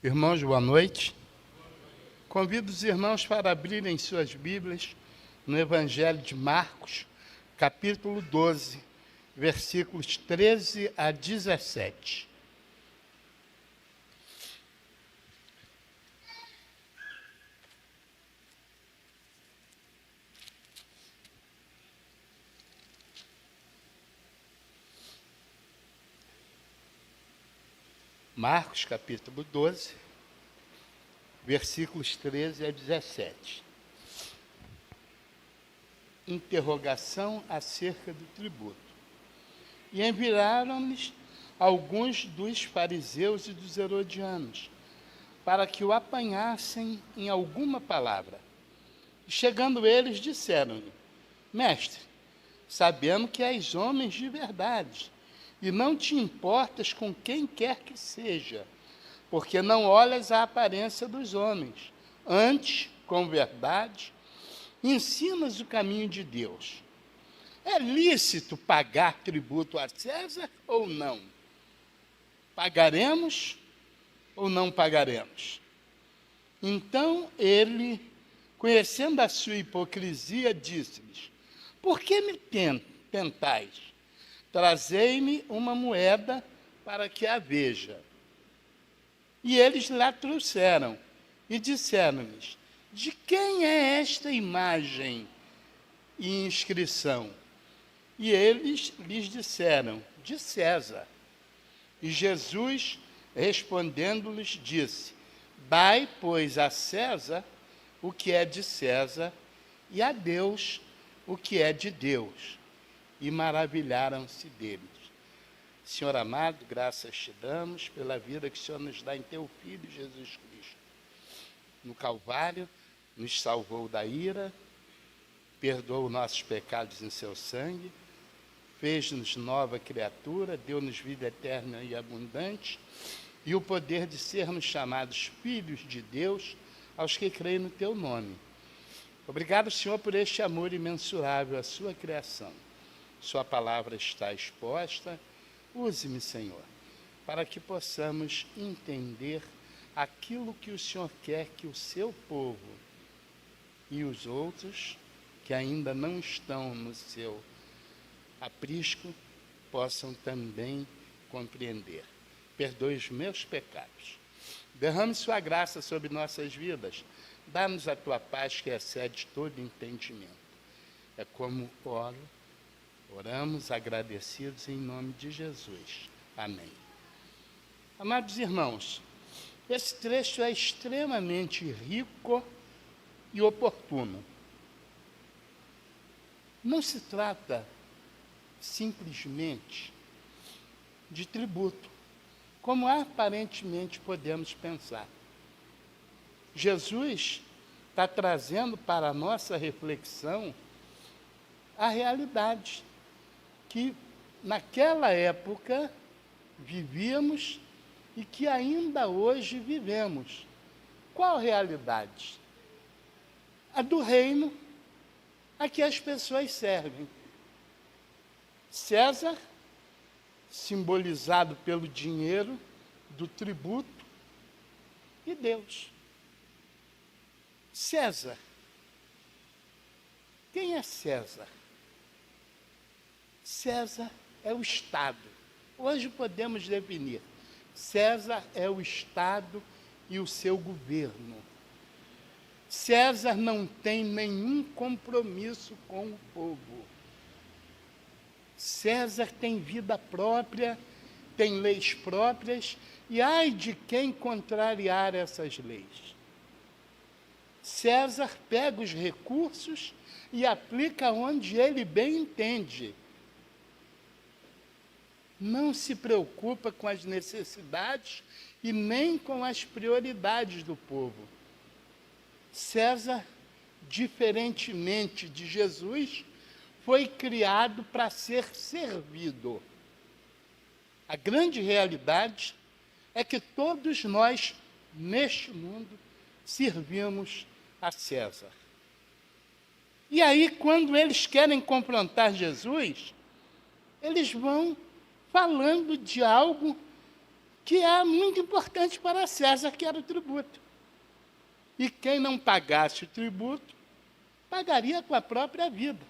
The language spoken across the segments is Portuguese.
Irmãos, boa noite. Convido os irmãos para abrirem suas Bíblias no Evangelho de Marcos, capítulo 12, versículos 13 a 17. Marcos, capítulo 12, versículos 13 a 17. Interrogação acerca do tributo. E enviaram-lhes alguns dos fariseus e dos herodianos, para que o apanhassem em alguma palavra. E chegando eles, disseram-lhe: Mestre, sabemos que és homem de verdade, e não te importas com quem quer que seja, porque não olhas a aparência dos homens, antes, com verdade, ensinas o caminho de Deus. É lícito pagar tributo a César ou não? Pagaremos ou não pagaremos? Então ele, conhecendo a sua hipocrisia, disse-lhes: Por que me tentais? Trazei-me uma moeda para que a veja. E eles lá trouxeram e disseram-lhes: De quem é esta imagem e inscrição? E eles lhes disseram: De César. E Jesus, respondendo-lhes, disse: Dai, pois, a César o que é de César, e a Deus o que é de Deus. E maravilharam-se deles. Senhor amado, graças te damos pela vida que o Senhor nos dá em teu Filho Jesus Cristo. No Calvário, nos salvou da ira, perdoou nossos pecados em seu sangue, fez-nos nova criatura, deu-nos vida eterna e abundante, e o poder de sermos chamados filhos de Deus aos que creem no teu nome. Obrigado, Senhor, por este amor imensurável à sua criação. Sua palavra está exposta. Use-me, Senhor, para que possamos entender aquilo que o Senhor quer que o seu povo e os outros que ainda não estão no seu aprisco possam também compreender. Perdoe os meus pecados. Derrame sua graça sobre nossas vidas. Dá-nos a tua paz que excede todo entendimento. É como oramos agradecidos em nome de Jesus. Amém. Amados irmãos, esse trecho é extremamente rico e oportuno. Não se trata simplesmente de tributo, como aparentemente podemos pensar. Jesus está trazendo para a nossa reflexão a realidade que naquela época vivíamos e que ainda hoje vivemos. Qual realidade? A do reino a que as pessoas servem. César, simbolizado pelo dinheiro do tributo, e Deus. César. Quem é César? César é o Estado. Hoje podemos definir. César é o Estado e o seu governo. César não tem nenhum compromisso com o povo. César tem vida própria, tem leis próprias, e ai de quem contrariar essas leis. César pega os recursos e aplica onde ele bem entende. Não se preocupa com as necessidades e nem com as prioridades do povo. César, diferentemente de Jesus, foi criado para ser servido. A grande realidade é que todos nós, neste mundo, servimos a César. E aí, quando eles querem confrontar Jesus, eles vão falando de algo que é muito importante para César, que era o tributo. E quem não pagasse o tributo, pagaria com a própria vida,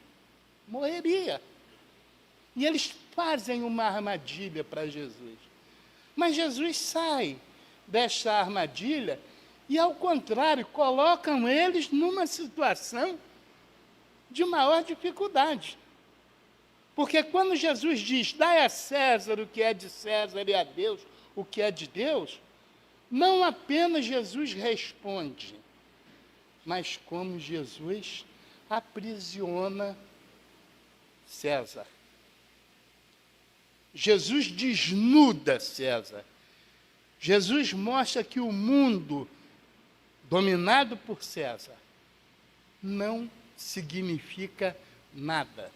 morreria. E eles fazem uma armadilha para Jesus. Mas Jesus sai desta armadilha e, ao contrário, colocam eles numa situação de maior dificuldade. Porque quando Jesus diz, dai a César o que é de César e a Deus o que é de Deus, não apenas Jesus responde, mas como Jesus aprisiona César. Jesus desnuda César. Jesus mostra que o mundo dominado por César não significa nada.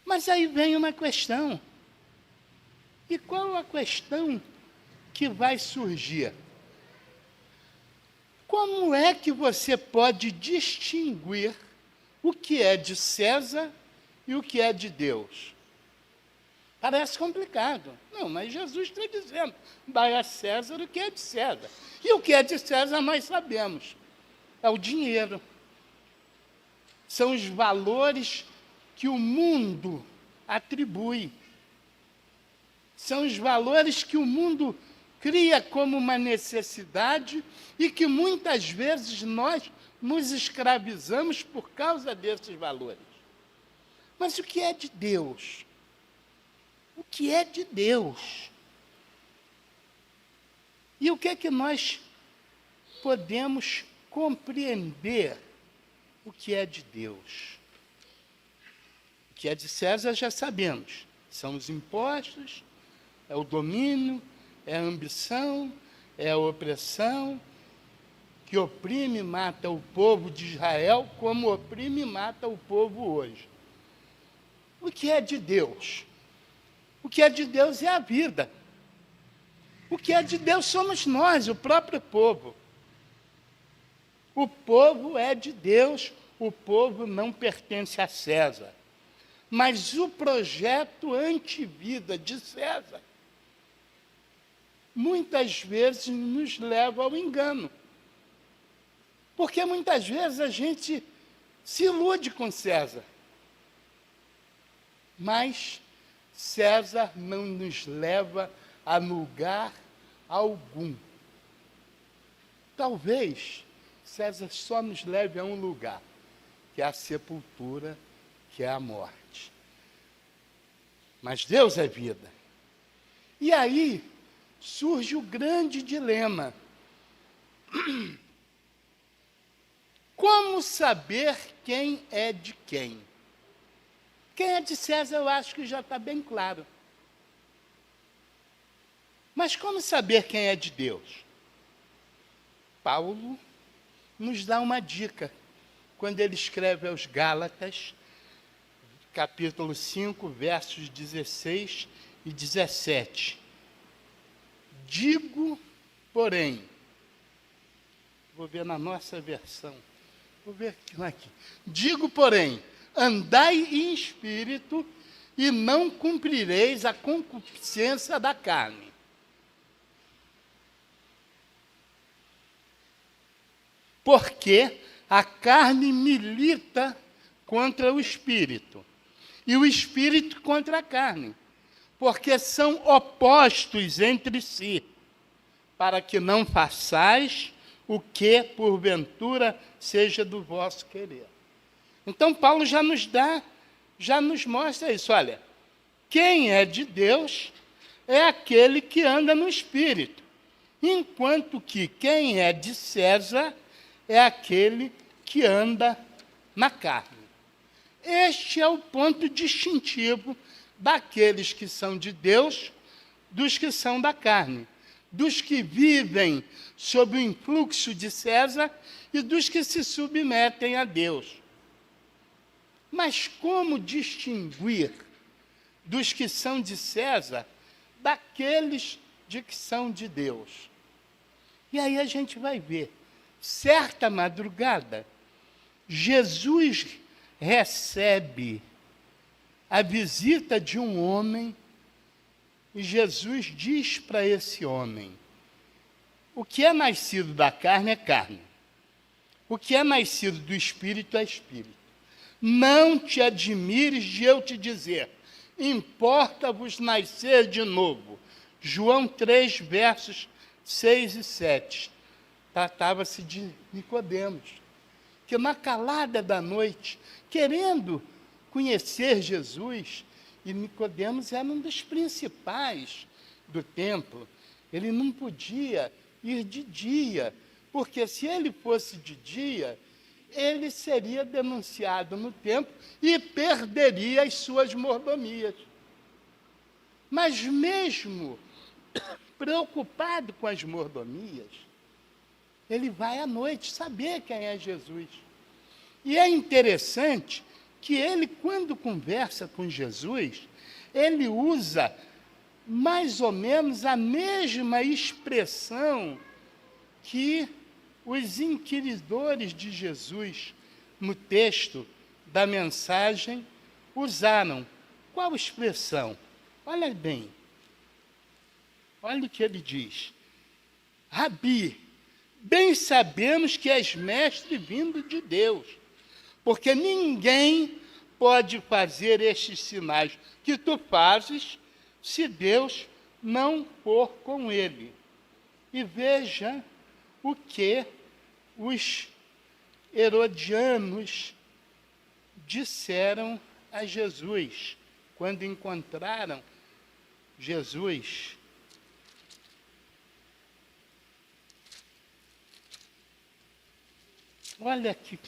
Mas aí vem uma questão. E qual a questão que vai surgir? Como é que você pode distinguir o que é de César e o que é de Deus? Parece complicado. Não, mas Jesus está dizendo, dai a César o que é de César. E o que é de César nós sabemos. É o dinheiro. São os valores que o mundo atribui. São os valores que o mundo cria como uma necessidade e que muitas vezes nós nos escravizamos por causa desses valores. Mas o que é de Deus? O que é de Deus? E o que é que nós podemos compreender o que é de Deus? O que é de César já sabemos. São os impostos, é o domínio, é a ambição, é a opressão, que oprime e mata o povo de Israel, como oprime e mata o povo hoje. O que é de Deus? O que é de Deus é a vida. O que é de Deus somos nós, o próprio povo. O povo é de Deus, o povo não pertence a César. Mas o projeto antivida de César muitas vezes nos leva ao engano. Porque muitas vezes a gente se ilude com César. Mas César não nos leva a lugar algum. Talvez César só nos leve a um lugar, que é a sepultura, que é a morte. Mas Deus é vida. E aí surge o grande dilema. Como saber quem é de quem? Quem é de César, eu acho que já está bem claro. Mas como saber quem é de Deus? Paulo nos dá uma dica, quando ele escreve aos Gálatas, capítulo 5, versos 16 e 17. Digo, porém, vou ver na nossa versão, vou ver aqui. Digo, porém, andai em espírito e não cumprireis a concupiscência da carne. Porque a carne milita contra o espírito, e o espírito contra a carne, porque são opostos entre si, para que não façais o que, porventura, seja do vosso querer. Então, Paulo já nos mostra isso. Olha, quem é de Deus é aquele que anda no Espírito, enquanto que quem é de César é aquele que anda na carne. Este é o ponto distintivo daqueles que são de Deus, dos que são da carne, dos que vivem sob o influxo de César e dos que se submetem a Deus. Mas como distinguir dos que são de César daqueles de que são de Deus? E aí a gente vai ver. Certa madrugada, Jesus recebe a visita de um homem E Jesus diz para esse homem: o que é nascido da carne é carne, o que é nascido do Espírito é Espírito. Não te admires de eu te dizer, importa-vos nascer de novo. João 3, versos 6 e 7. Tratava-se de Nicodemos, que na calada da noite, querendo conhecer Jesus, e Nicodemos era um dos principais do templo, ele não podia ir de dia, porque se ele fosse de dia, ele seria denunciado no templo e perderia as suas mordomias. Mas mesmo preocupado com as mordomias, ele vai à noite saber quem é Jesus. E é interessante que ele, quando conversa com Jesus, ele usa mais ou menos a mesma expressão que os inquiridores de Jesus, no texto da mensagem, usaram. Qual expressão? Olha bem. Olha o que ele diz. Rabi, bem sabemos que és mestre vindo de Deus, porque ninguém pode fazer estes sinais que tu fazes se Deus não for com ele. E veja o que os herodianos disseram a Jesus quando encontraram Jesus. Olha que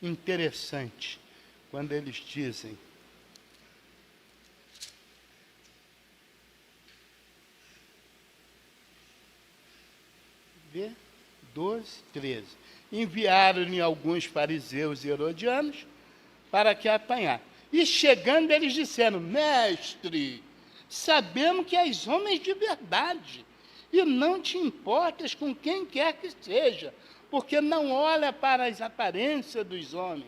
interessante quando eles dizem: vê 12, 13. Enviaram-lhe alguns fariseus e herodianos para que apanhar. E chegando, eles disseram: mestre, sabemos que és homem de verdade, e não te importas com quem quer que seja, porque não olha para as aparências dos homens.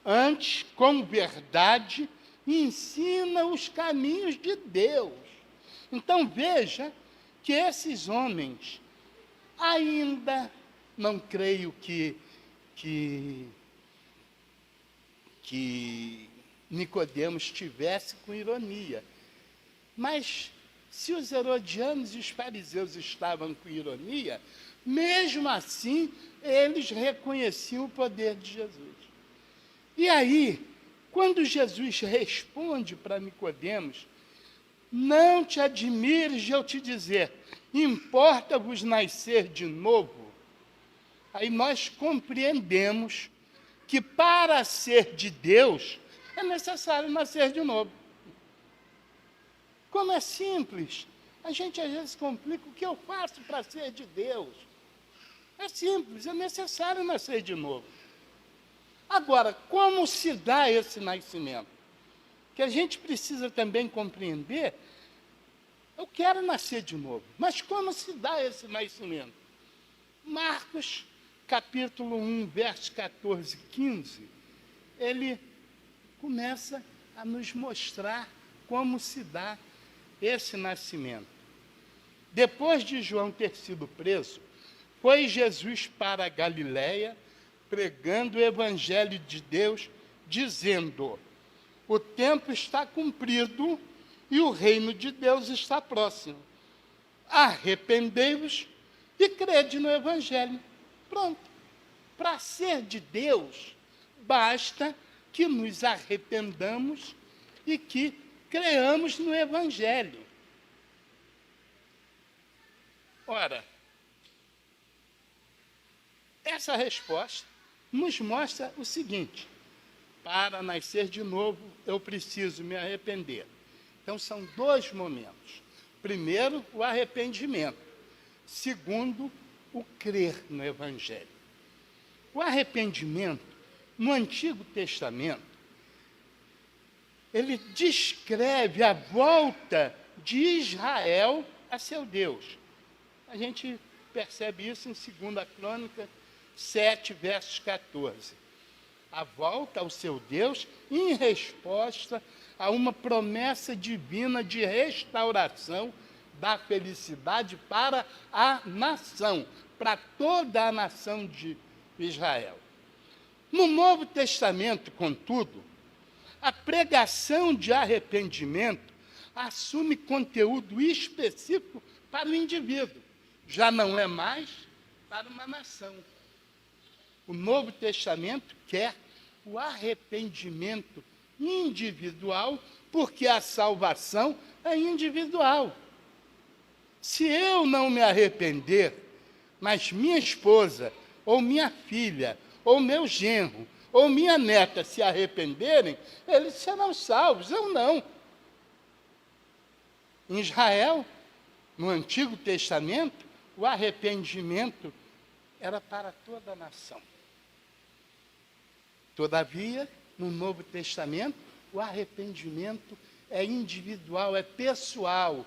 Antes, com verdade, ensina os caminhos de Deus. Então veja que esses homens, ainda não creio que Nicodemos estivesse com ironia. Mas se os herodianos e os fariseus estavam com ironia, mesmo assim, eles reconheciam o poder de Jesus. E aí, quando Jesus responde para Nicodemos: não te admires de eu te dizer, importa-vos nascer de novo. Aí nós compreendemos que para ser de Deus é necessário nascer de novo. Como é simples, a gente às vezes complica: o que eu faço para ser de Deus? É simples, é necessário nascer de novo. Agora, como se dá esse nascimento? Que a gente precisa também compreender. Eu quero nascer de novo, mas como se dá esse nascimento? Marcos, capítulo 1, versos 14 e 15, ele começa a nos mostrar como se dá esse nascimento. Depois de João ter sido preso, foi Jesus para a Galiléia, pregando o evangelho de Deus, dizendo: o tempo está cumprido e o reino de Deus está próximo. Arrependei-vos e crede no evangelho. Pronto. Para ser de Deus, basta que nos arrependamos e que creamos no evangelho. Ora, essa resposta nos mostra o seguinte: para nascer de novo, eu preciso me arrepender. Então, são dois momentos. Primeiro, o arrependimento. Segundo, o crer no Evangelho. O arrependimento, no Antigo Testamento, ele descreve a volta de Israel a seu Deus. A gente percebe isso em 2 Crônica 7, versos 14. A volta ao seu Deus em resposta a uma promessa divina de restauração da felicidade para a nação, para toda a nação de Israel. No Novo Testamento, contudo, a pregação de arrependimento assume conteúdo específico para o indivíduo, já não é mais para uma nação. O Novo Testamento quer o arrependimento individual, porque a salvação é individual. Se eu não me arrepender, mas minha esposa, ou minha filha, ou meu genro, ou minha neta se arrependerem, eles serão salvos, eu não. Em Israel, no Antigo Testamento, o arrependimento era para toda a nação. Todavia, no Novo Testamento, o arrependimento é individual, é pessoal.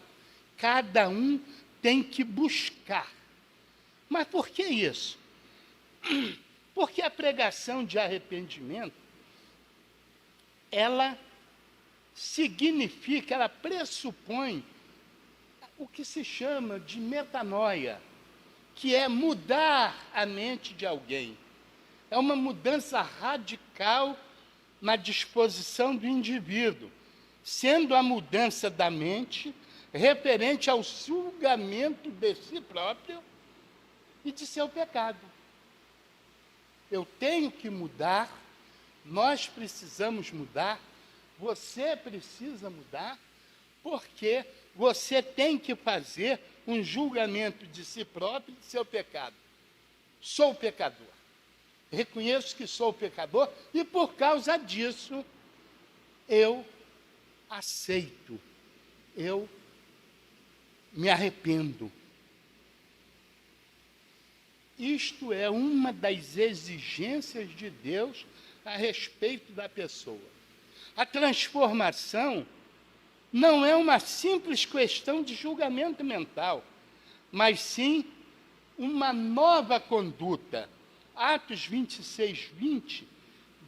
Cada um tem que buscar. Mas por que isso? Porque a pregação de arrependimento, ela significa, ela pressupõe o que se chama de metanoia, que é mudar a mente de alguém. É uma mudança radical na disposição do indivíduo, sendo a mudança da mente referente ao julgamento de si próprio e de seu pecado. Eu tenho que mudar, nós precisamos mudar, você precisa mudar, porque você tem que fazer um julgamento de si próprio e de seu pecado. Sou pecador. Reconheço que sou pecador e, por causa disso, eu aceito, eu me arrependo. Isto é uma das exigências de Deus a respeito da pessoa. A transformação não é uma simples questão de julgamento mental, mas sim uma nova conduta. Atos 26, 20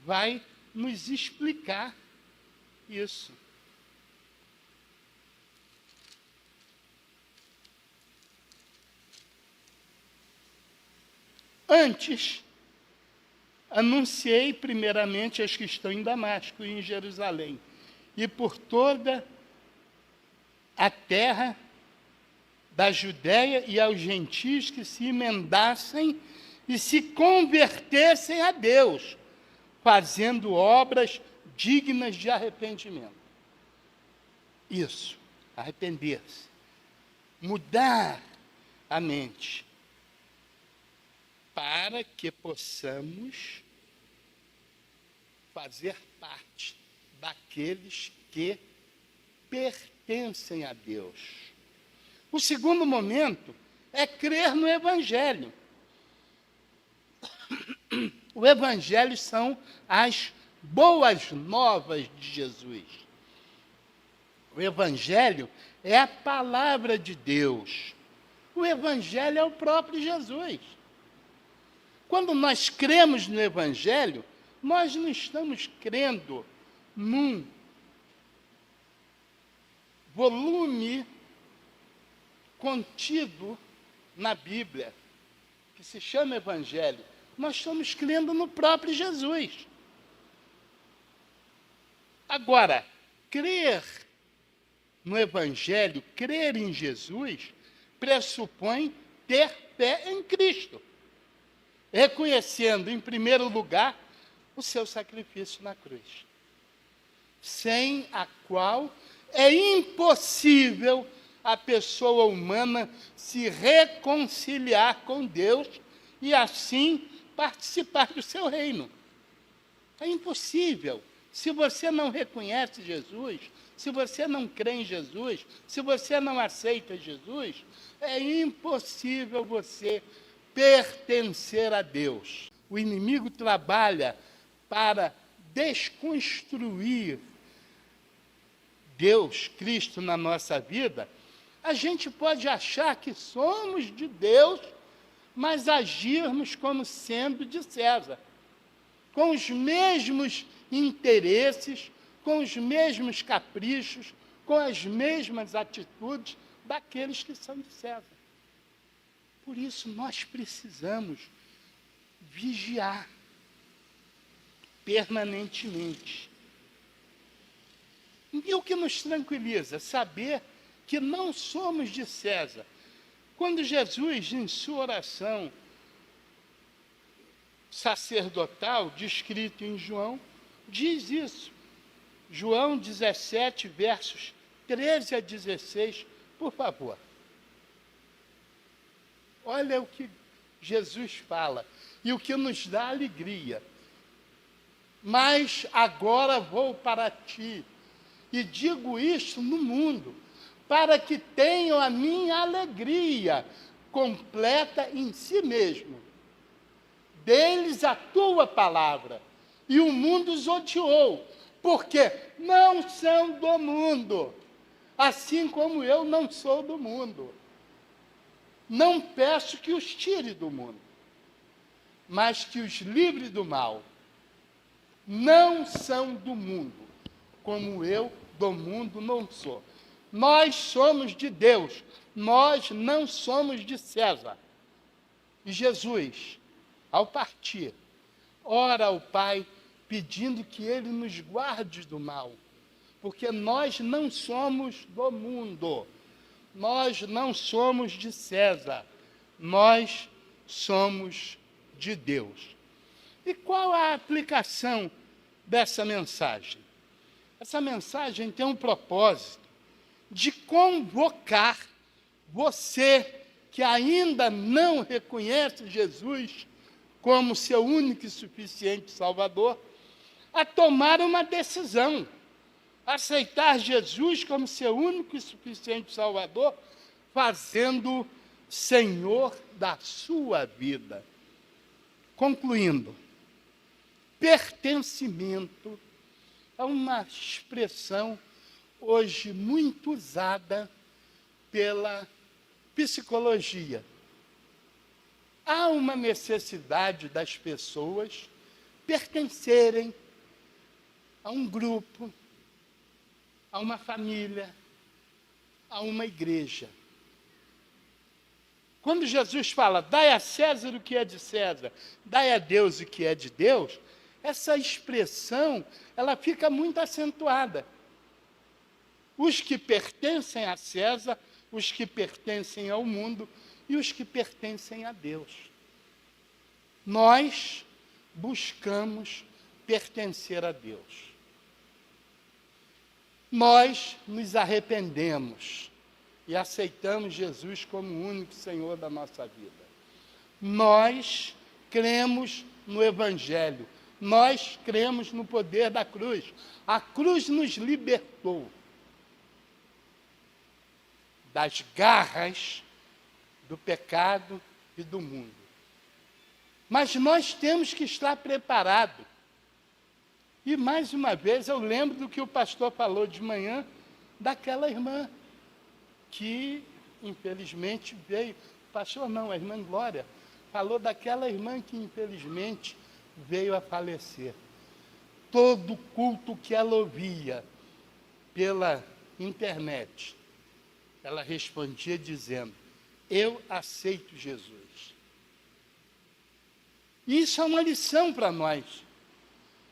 vai nos explicar isso. Antes, anunciei primeiramente aos que estão em Damasco e em Jerusalém, e por toda a terra da Judéia e aos gentios que se emendassem e se convertessem a Deus, fazendo obras dignas de arrependimento. Isso, arrepender-se, mudar a mente, para que possamos fazer parte daqueles que pertencem a Deus. O segundo momento é crer no Evangelho. O Evangelho são as boas novas de Jesus. O Evangelho é a palavra de Deus. O Evangelho é o próprio Jesus. Quando nós cremos no Evangelho, nós não estamos crendo num volume contido na Bíblia, que se chama Evangelho. Nós estamos crendo no próprio Jesus. Agora, crer no Evangelho, crer em Jesus, pressupõe ter fé em Cristo, reconhecendo, em primeiro lugar, o seu sacrifício na cruz, sem a qual é impossível a pessoa humana se reconciliar com Deus e, assim, participar do seu reino. É impossível. Se você não reconhece Jesus, se você não crê em Jesus, se você não aceita Jesus, é impossível você pertencer a Deus. O inimigo trabalha para desconstruir Deus, Cristo, na nossa vida. A gente pode achar que somos de Deus, mas agirmos como sendo de César, com os mesmos interesses, com os mesmos caprichos, com as mesmas atitudes daqueles que são de César. Por isso, nós precisamos vigiar permanentemente. E o que nos tranquiliza? Saber que não somos de César. Quando Jesus, em sua oração sacerdotal, descrito em João, diz isso. João 17, versos 13 a 16, por favor. Olha o que Jesus fala e o que nos dá alegria. Mas agora vou para ti, e digo isto no mundo, para que tenham a minha alegria completa em si mesmo. Deles a tua palavra, e o mundo os odiou, porque não são do mundo, assim como eu não sou do mundo. Não peço que os tire do mundo, mas que os livre do mal. Não são do mundo, como eu do mundo não sou. Nós somos de Deus, nós não somos de César. E Jesus, ao partir, ora ao Pai, pedindo que Ele nos guarde do mal, porque nós não somos do mundo, nós não somos de César, nós somos de Deus. E qual a aplicação dessa mensagem? Essa mensagem tem um propósito de convocar você que ainda não reconhece Jesus como seu único e suficiente Salvador, a tomar uma decisão, aceitar Jesus como seu único e suficiente Salvador, fazendo Senhor da sua vida. Concluindo, pertencimento é uma expressão hoje muito usada pela psicologia. Há uma necessidade das pessoas pertencerem a um grupo, a uma família, a uma igreja. Quando Jesus fala, dai a César o que é de César, dai a Deus o que é de Deus, essa expressão, ela fica muito acentuada. Os que pertencem a César, os que pertencem ao mundo e os que pertencem a Deus. Nós buscamos pertencer a Deus. Nós nos arrependemos e aceitamos Jesus como o único Senhor da nossa vida. Nós cremos no Evangelho. Nós cremos no poder da cruz. A cruz nos libertou das garras do pecado e do mundo. Mas nós temos que estar preparados. E, mais uma vez, eu lembro do que o pastor falou de manhã, daquela irmã que, infelizmente, veio. Pastor não, a irmã Glória falou daquela irmã que, infelizmente, veio a falecer. Todo culto que ela ouvia pela internet, ela respondia dizendo, eu aceito Jesus. Isso é uma lição para nós.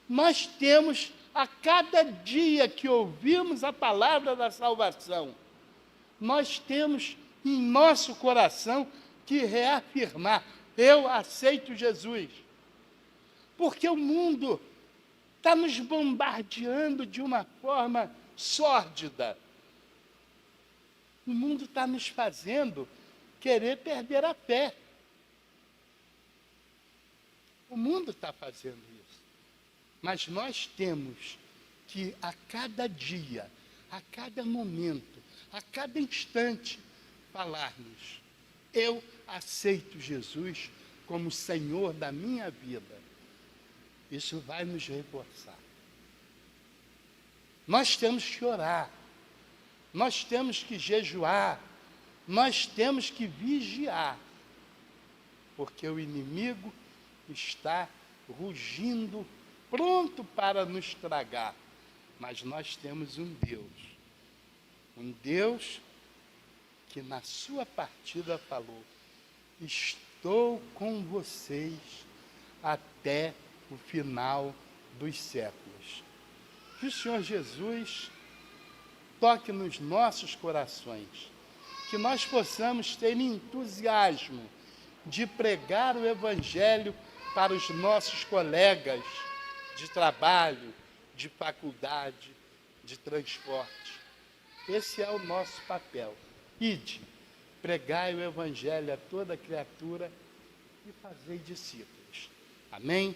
Nós temos, a cada dia que ouvimos a palavra da salvação, nós temos em nosso coração que reafirmar, eu aceito Jesus. Porque o mundo está nos bombardeando de uma forma sórdida. O mundo está nos fazendo querer perder a fé. O mundo está fazendo isso. Mas nós temos que, a cada dia, a cada momento, a cada instante, falarmos, eu aceito Jesus como Senhor da minha vida. Isso vai nos reforçar. Nós temos que orar. Nós temos que jejuar, nós temos que vigiar, porque o inimigo está rugindo, pronto para nos tragar. Mas nós temos um Deus que na sua partida falou: estou com vocês até o final dos séculos. Que o Senhor Jesus toque nos nossos corações, que nós possamos ter entusiasmo de pregar o Evangelho para os nossos colegas de trabalho, de faculdade, de transporte. Esse é o nosso papel. Ide, pregai o Evangelho a toda criatura e fazei discípulos. Amém?